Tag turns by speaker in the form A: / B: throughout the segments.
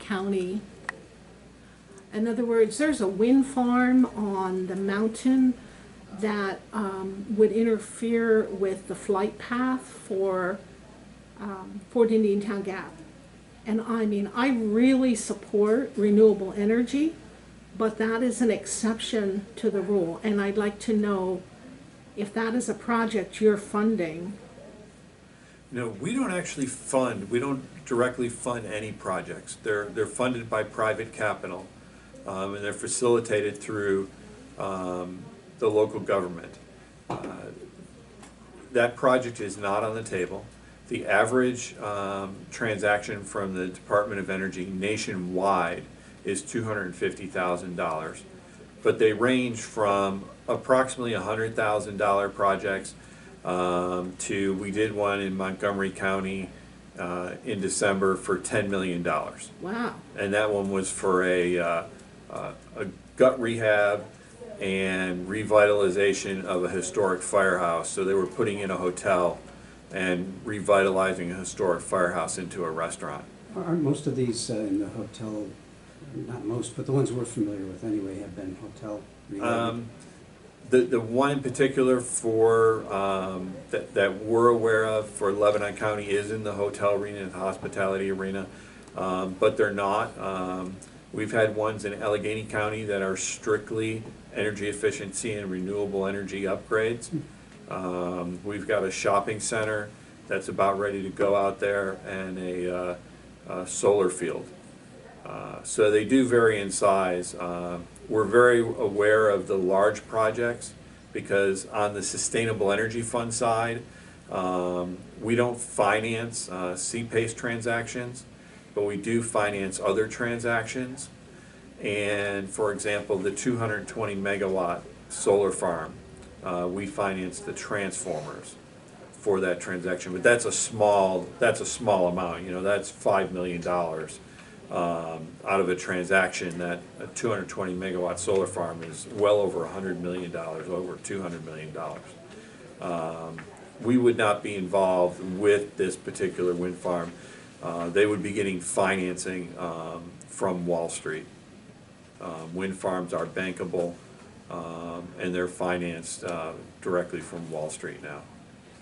A: County. In other words, there's a wind farm on the mountain that would interfere with the flight path for Fort Indian Town Gap. And I mean, I really support renewable energy, but that is an exception to the rule. And I'd like to know if that is a project you're funding.
B: No, we don't actually fund, we don't directly fund any projects. They're funded by private capital, and they're facilitated through the local government. That project is not on the table. The average transaction from the Department of Energy nationwide is $250,000, but they range from approximately $100,000 projects to, we did one in Montgomery County in December for $10 million.
A: Wow.
B: And that one was for a gut rehab and revitalization of a historic firehouse. So they were putting in a hotel and revitalizing a historic firehouse into a restaurant.
C: Aren't most of these in the hotel, not most, but the ones we're familiar with anyway, have been hotel related?
B: The one in particular for that we're aware of for Lebanon County is in the hotel arena and hospitality arena, but they're not. We've had ones in Allegheny County that are strictly energy efficiency and renewable energy upgrades. We've got a shopping center that's about ready to go out there, and a solar field. So they do vary in size. We're very aware of the large projects because on the Sustainable Energy Fund side, we don't finance CPACE transactions, but we do finance other transactions. And for example, the 220 megawatt solar farm, we finance the transformers for that transaction, but that's a small amount. You know, that's $5 million out of a transaction. That a 220 megawatt solar farm is well over $100 million, over $200 million. We would not be involved with this particular wind farm. They would be getting financing from Wall Street. Wind farms are bankable, and they're financed directly from Wall Street now.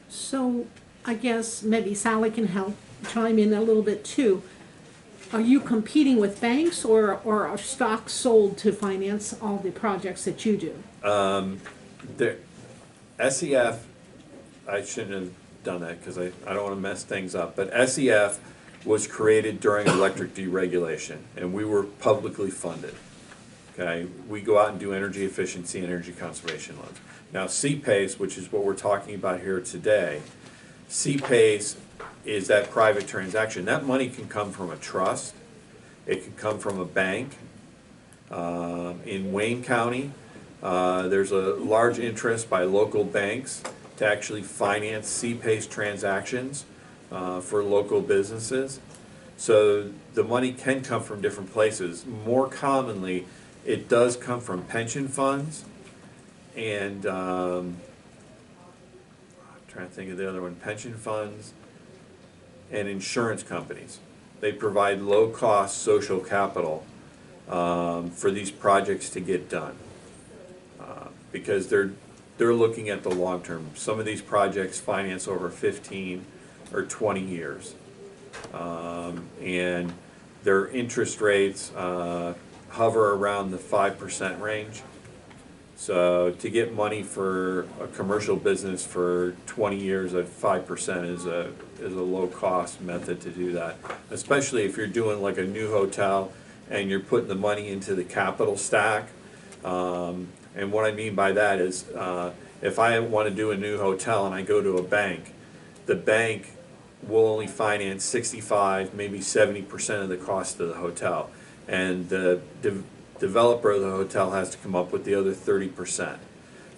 A: So I guess maybe Sally can help chime in a little bit too. Are you competing with banks, or are stocks sold to finance all the projects that you do?
B: The SEF, I shouldn't have done that because I don't want to mess things up, but SEF was created during electric deregulation, and we were publicly funded. Okay, we go out and do energy efficiency and energy conservation loans. Now CPACE, which is what we're talking about here today, CPACE is that private transaction. That money can come from a trust, it can come from a bank. In Wayne County, there's a large interest by local banks to actually finance CPACE transactions for local businesses. So the money can come from different places. More commonly, it does come from pension funds and I'm trying to think of the other one, pension funds and insurance companies. They provide low-cost social capital for these projects to get done because they're looking at the long term. Some of these projects finance over 15 or 20 years, and their interest rates hover around the 5% range. So to get money for a commercial business for 20 years at 5% is a low-cost method to do that, especially if you're doing like a new hotel and you're putting the money into the capital stack. And what I mean by that is if I want to do a new hotel and I go to a bank, the bank will only finance 65, maybe 70% of the cost of the hotel, and the developer of the hotel has to come up with the other 30%.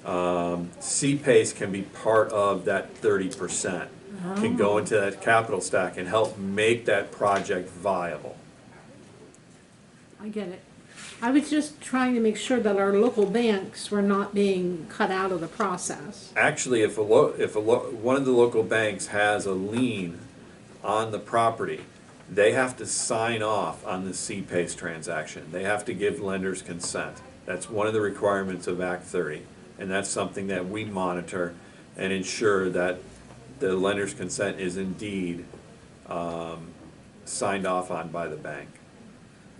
B: CPACE can be part of that 30%, can go into that capital stack and help make that project viable.
A: I get it. I was just trying to make sure that our local banks were not being cut out of the process.
B: Actually, if one of the local banks has a lien on the property, they have to sign off on the CPACE transaction. They have to give lenders consent. That's one of the requirements of Act 30. And that's something that we monitor and ensure that the lender's consent is indeed signed off on by the bank.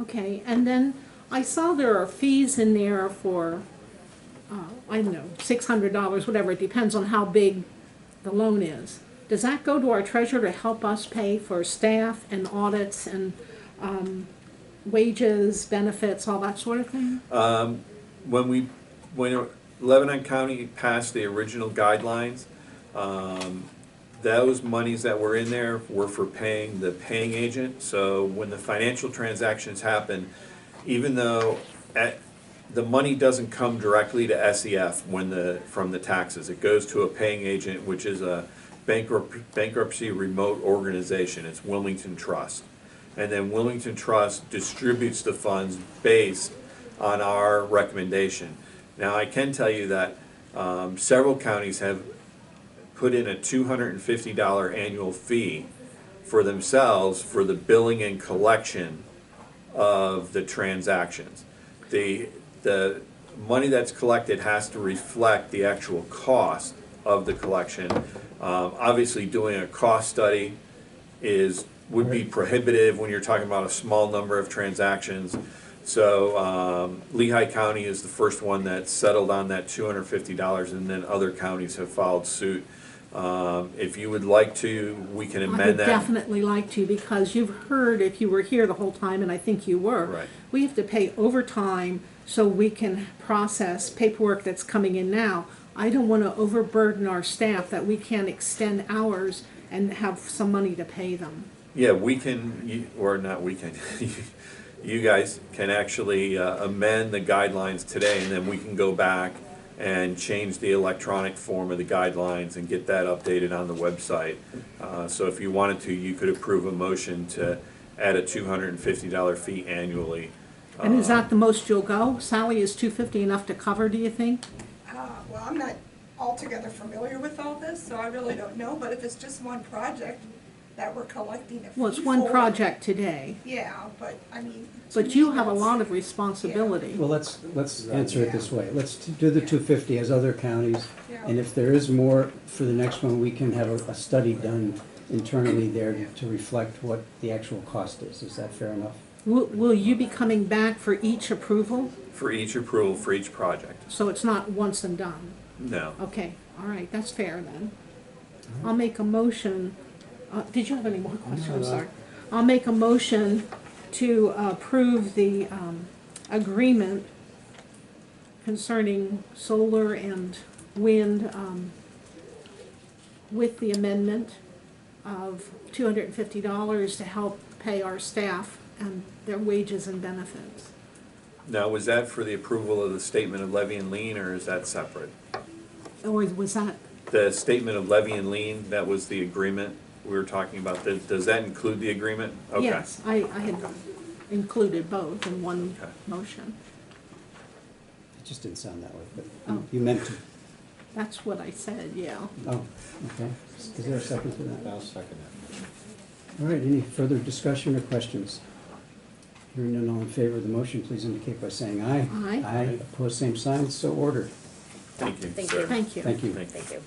A: Okay, and then I saw there are fees in there for, I don't know, $600, whatever, it depends on how big the loan is. Does that go to our treasurer to help us pay for staff and audits and wages, benefits, all that sort of thing?
B: When Lebanon County passed the original guidelines, those monies that were in there were for paying the paying agent. So when the financial transactions happen, even though the money doesn't come directly to SEF from the taxes, it goes to a paying agent, which is a bankruptcy remote organization. It's Wilmington Trust. And then Wilmington Trust distributes the funds based on our recommendation. Now, I can tell you that several counties have put in a $250 annual fee for themselves for the billing and collection of the transactions. The money that's collected has to reflect the actual cost of the collection. Obviously, doing a cost study would be prohibitive when you're talking about a small number of transactions. So Lehigh County is the first one that settled on that $250, and then other counties have followed suit. If you would like to, we can amend that.
A: I would definitely like to, because you've heard, if you were here the whole time, and I think you were,
B: Right.
A: we have to pay overtime so we can process paperwork that's coming in now. I don't want to overburden our staff that we can't extend hours and have some money to pay them.
B: Yeah, we can, or not we can, you guys can actually amend the guidelines today, and then we can go back and change the electronic form of the guidelines and get that updated on the website. So if you wanted to, you could approve a motion to add a $250 fee annually.
A: And is that the most you'll go? Sally, is $250 enough to cover, do you think?
D: Well, I'm not altogether familiar with all this, so I really don't know, but if it's just one project that we're collecting a fee
A: Well, it's one
D: for-
A: project today,
D: Yeah, but I mean. to
A: but
D: me,
A: you have a
D: that's-
A: lot of responsibility.
C: Well, let's answer it this way. Let's do the 250 as other counties,
D: Yeah.
C: and if there is more for the next one, we can have a study done internally there to reflect what the actual cost is. Is that fair enough?
A: Will you be coming back for each approval?
B: For each approval, for each project.
A: So it's not once and done?
B: No.
A: Okay, all right, that's fair then. I'll make a motion, did you have any more questions? I'm sorry. I'll make a motion to approve the agreement concerning solar and wind with the amendment of $250 to help pay our staff and their wages and benefits.
B: Now, was that for the approval of the statement of levy and lien, or is that separate?
A: Or was that,
B: The statement of levy and lien, that was the agreement we were talking about. Does that include the agreement? Okay.
A: yes, I had included both in one
B: Okay.
A: motion.
C: It just didn't sound that way, but
A: Oh.
C: you meant to.
A: That's what I said, yeah.
C: Oh, okay. Is there a second to that?
E: I'll second it.
C: All right, any further discussion or questions? Hearing none, all in favor of the motion, please indicate by saying aye.
A: Aye.
C: Aye, opposed, same sign, so ordered.
B: Thank you,
F: Thank
B: sir.
F: you.
A: Thank you.
C: Thank you.
B: Thank you.
F: Thank you.